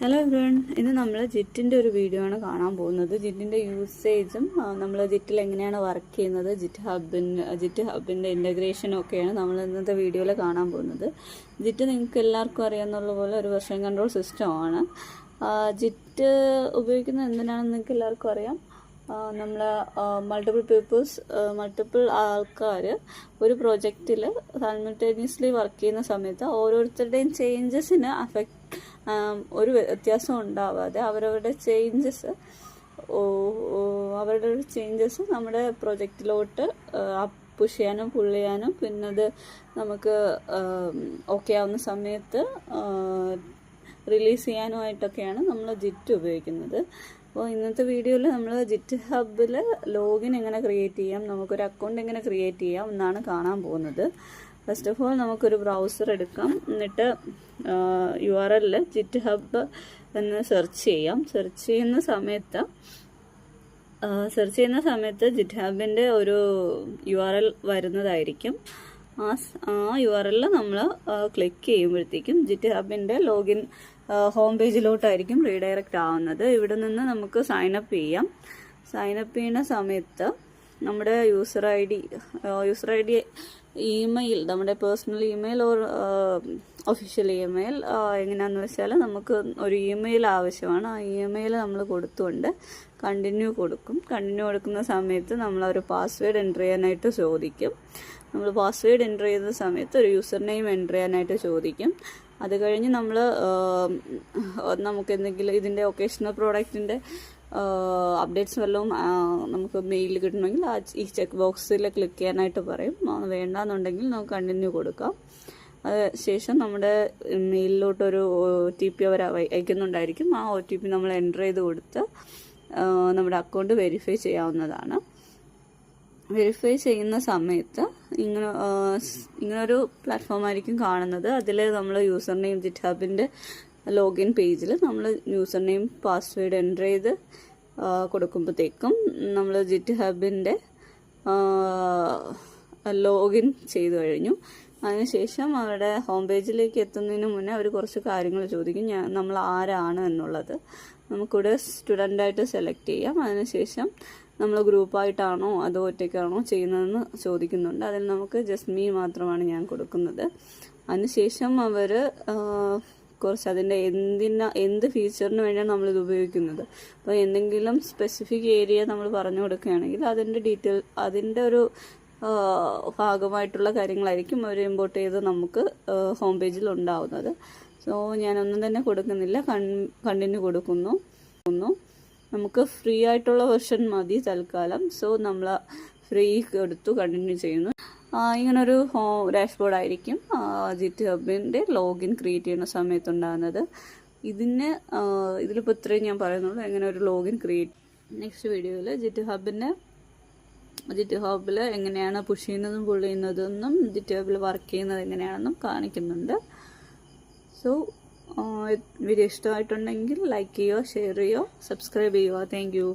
Hello everyone, ഇന്ന് നമ്മൾ ജിറ്റിൻ്റെ ഒരു വീഡിയോ ആണ് കാണാൻ പോകുന്നത്. ജിറ്റിൻ്റെ യൂസേജും നമ്മൾ ജിറ്റിൽ എങ്ങനെയാണ് വർക്ക് ചെയ്യുന്നത്, ജിറ്റ് ഹബിൻ്റെ ഇൻ്റഗ്രേഷനും ഒക്കെയാണ് നമ്മൾ ഇന്നത്തെ വീഡിയോയിൽ കാണാൻ പോകുന്നത്. ജിറ്റ് നിങ്ങൾക്ക് എല്ലാവർക്കും അറിയാമെന്നുള്ള പോലെ ഒരു വെർഷൻ കൺട്രോൾ സിസ്റ്റമാണ്. ജിറ്റ് ഉപയോഗിക്കുന്നത് എന്തിനാണെന്ന് നിങ്ങൾക്ക് എല്ലാവർക്കും അറിയാം. നമ്മൾ മൾട്ടിപ്പിൾ ആൾക്കാർ ഒരു പ്രൊജക്റ്റിൽ സൈമൾട്ടേനിയസ്ലി വർക്ക് ചെയ്യുന്ന സമയത്ത് ഓരോരുത്തരുടെയും ചേഞ്ചസിന് ഒരു വ്യത്യാസം ഉണ്ടാവാതെ അവരവരുടെ ചേഞ്ചസ് നമ്മുടെ പ്രൊജക്റ്റിലോട്ട് പുഷ് ചെയ്യാനും പുള്ള് ചെയ്യാനും പിന്നെ അത് നമുക്ക് ഓക്കെ ആവുന്ന സമയത്ത് റിലീസ് ചെയ്യാനുമായിട്ടൊക്കെയാണ് നമ്മൾ ജിറ്റ് ഉപയോഗിക്കുന്നത്. അപ്പോൾ ഇന്നത്തെ വീഡിയോയിൽ നമ്മൾ ജിറ്റ് ഹബിൽ ലോഗിൻ എങ്ങനെ ക്രിയേറ്റ് ചെയ്യാം, നമുക്കൊരു അക്കൗണ്ട് എങ്ങനെ ക്രിയേറ്റ് ചെയ്യാം എന്നാണ് കാണാൻ പോകുന്നത്. ഫസ്റ്റ് ഓഫ് ഓൾ നമുക്കൊരു ബ്രൗസർ എടുക്കാം. എന്നിട്ട് URL ജിറ്റ് ഹബ് എന്ന് സെർച്ച് ചെയ്യാം. സെർച്ച് ചെയ്യുന്ന സമയത്ത് ജിറ്റ് ഹബിൻ്റെ ഒരു URL വരുന്നതായിരിക്കും. ആ URL നമ്മൾ ക്ലിക്ക് ചെയ്യുമ്പോഴത്തേക്കും ജിറ്റ് ഹബിൻ്റെ ലോഗിൻ ഹോം പേജിലോട്ടായിരിക്കും റീഡയറക്റ്റ് ആവുന്നത്. ഇവിടെ നിന്ന് നമുക്ക് സൈനപ്പ് ചെയ്യാം. സൈനപ്പ് ചെയ്യുന്ന സമയത്ത് നമ്മുടെ യൂസർ ഐ ഡി ഇമെയിൽ, നമ്മുടെ personal email or official email എങ്ങനെയാണെന്ന് വെച്ചാൽ നമുക്ക് ഒരു ഇമെയിൽ ആവശ്യമാണ്. ആ ഇമെയിൽ നമ്മൾ കൊടുത്തുകൊണ്ട് കണ്ടിന്യൂ കൊടുക്കുന്ന സമയത്ത് നമ്മൾ ഒരു പാസ്വേഡ് എൻ്റർ ചെയ്യാനായിട്ട് ചോദിക്കും. നമ്മൾ പാസ്വേഡ് എൻ്റർ ചെയ്യുന്ന സമയത്ത് ഒരു യൂസർ നെയിം എൻ്റർ ചെയ്യാനായിട്ട് ചോദിക്കും. അത് കഴിഞ്ഞ് നമുക്ക് എന്തെങ്കിലും ഇതിൻ്റെ ഒക്കേഷണൽ പ്രോഡക്റ്റിൻ്റെ അപ്ഡേറ്റ്സ് വല്ലതും നമുക്ക് മെയിൽ കിട്ടണമെങ്കിൽ ഈ ചെക്ക് ബോക്സിൽ ക്ലിക്ക് ചെയ്യാനായിട്ട് പറയും. വേണ്ടാന്നുണ്ടെങ്കിൽ നമുക്ക് കണ്ടിന്യൂ കൊടുക്കാം. ശേഷം നമ്മുടെ മെയിലിലോട്ടൊരു OTP അവർ അയക്കുന്നുണ്ടായിരിക്കും. ആ OTP നമ്മൾ എൻ്റർ ചെയ്ത് കൊടുത്ത് നമ്മുടെ അക്കൗണ്ട് വെരിഫൈ ചെയ്യാവുന്നതാണ്. വെരിഫൈ ചെയ്യുന്ന സമയത്ത് ഇങ്ങനൊരു പ്ലാറ്റ്ഫോം ആയിരിക്കും കാണുന്നത്. അതിൽ നമ്മൾ യൂസർ നെയിം ജിറ്റ് ഹബിൻ്റെ ലോഗിൻ പേജിൽ നമ്മൾ യൂസർ നെയിം പാസ്വേഡ് എൻ്റർ ചെയ്ത് കൊടുക്കുമ്പോഴത്തേക്കും നമ്മൾ ജിറ്റ് ഹബിൻ്റെ ലോഗിൻ ചെയ്തു കഴിഞ്ഞു. അതിനുശേഷം അവരുടെ ഹോം പേജിലേക്ക് എത്തുന്നതിന് മുന്നേ അവർ കുറച്ച് കാര്യങ്ങൾ ചോദിക്കും. നമ്മൾ ആരാണ് എന്നുള്ളത് നമുക്കിവിടെ സ്റ്റുഡൻ്റായിട്ട് സെലക്ട് ചെയ്യാം. അതിനുശേഷം നമ്മൾ ഗ്രൂപ്പായിട്ടാണോ അതോ ഒറ്റയ്ക്കാണോ ചെയ്യുന്നതെന്ന് ചോദിക്കുന്നുണ്ട്. അതിൽ നമുക്ക് ജസ്റ്റ് മീ മാത്രമാണ് ഞാൻ കൊടുക്കുന്നത്. അതിനുശേഷം അവർ കുറച്ച് അതിൻ്റെ എന്ത് ഫീച്ചറിന് വേണ്ടിയാണ് നമ്മളിത് ഉപയോഗിക്കുന്നത്. അപ്പോൾ എന്തെങ്കിലും സ്പെസിഫിക് ഏരിയ നമ്മൾ പറഞ്ഞു കൊടുക്കുകയാണെങ്കിൽ അതിൻ്റെ ഒരു ഭാഗമായിട്ടുള്ള കാര്യങ്ങളായിരിക്കും അവർ ഇമ്പോർട്ട് ചെയ്ത് നമുക്ക് ഹോം പേജിൽ ഉണ്ടാവുന്നത്. സോ ഞാനൊന്നും തന്നെ കൊടുക്കുന്നില്ല, കണ്ടിന്യൂ കൊടുക്കുന്നു. നമുക്ക് ഫ്രീ ആയിട്ടുള്ള വെർഷൻ മതി തൽക്കാലം. സോ നമ്മൾ ഫ്രീ കൊടുത്തു കണ്ടിന്യൂ ചെയ്യുന്നു. ഇങ്ങനൊരു ഡാഷ്ബോർഡ് ആയിരിക്കും ജിറ്റ് ഹബിൻ്റെ ലോഗിൻ ക്രിയേറ്റ് ചെയ്യുന്ന സമയത്തുണ്ടാകുന്നത്. ഇതിലിപ്പോൾ ഇത്രയും ഞാൻ പറയുന്നുള്ളൂ എങ്ങനെ ഒരു ലോഗിൻ ക്രിയേറ്റ്. നെക്സ്റ്റ് വീഡിയോയിൽ ജിറ്റ് ഹബിൽ എങ്ങനെയാണ് പുഷ് ചെയ്യുന്നതും പുൾ ചെയ്യുന്നതെന്നും ജിറ്റ് ഹബിൽ വർക്ക് ചെയ്യുന്നത് എങ്ങനെയാണെന്നും കാണിക്കുന്നുണ്ട്. സോ വീഡിയോ ഇഷ്ടമായിട്ടുണ്ടെങ്കിൽ ലൈക്ക് ചെയ്യുക, ഷെയർ ചെയ്യുക, സബ്സ്ക്രൈബ് ചെയ്യുക. Thank you.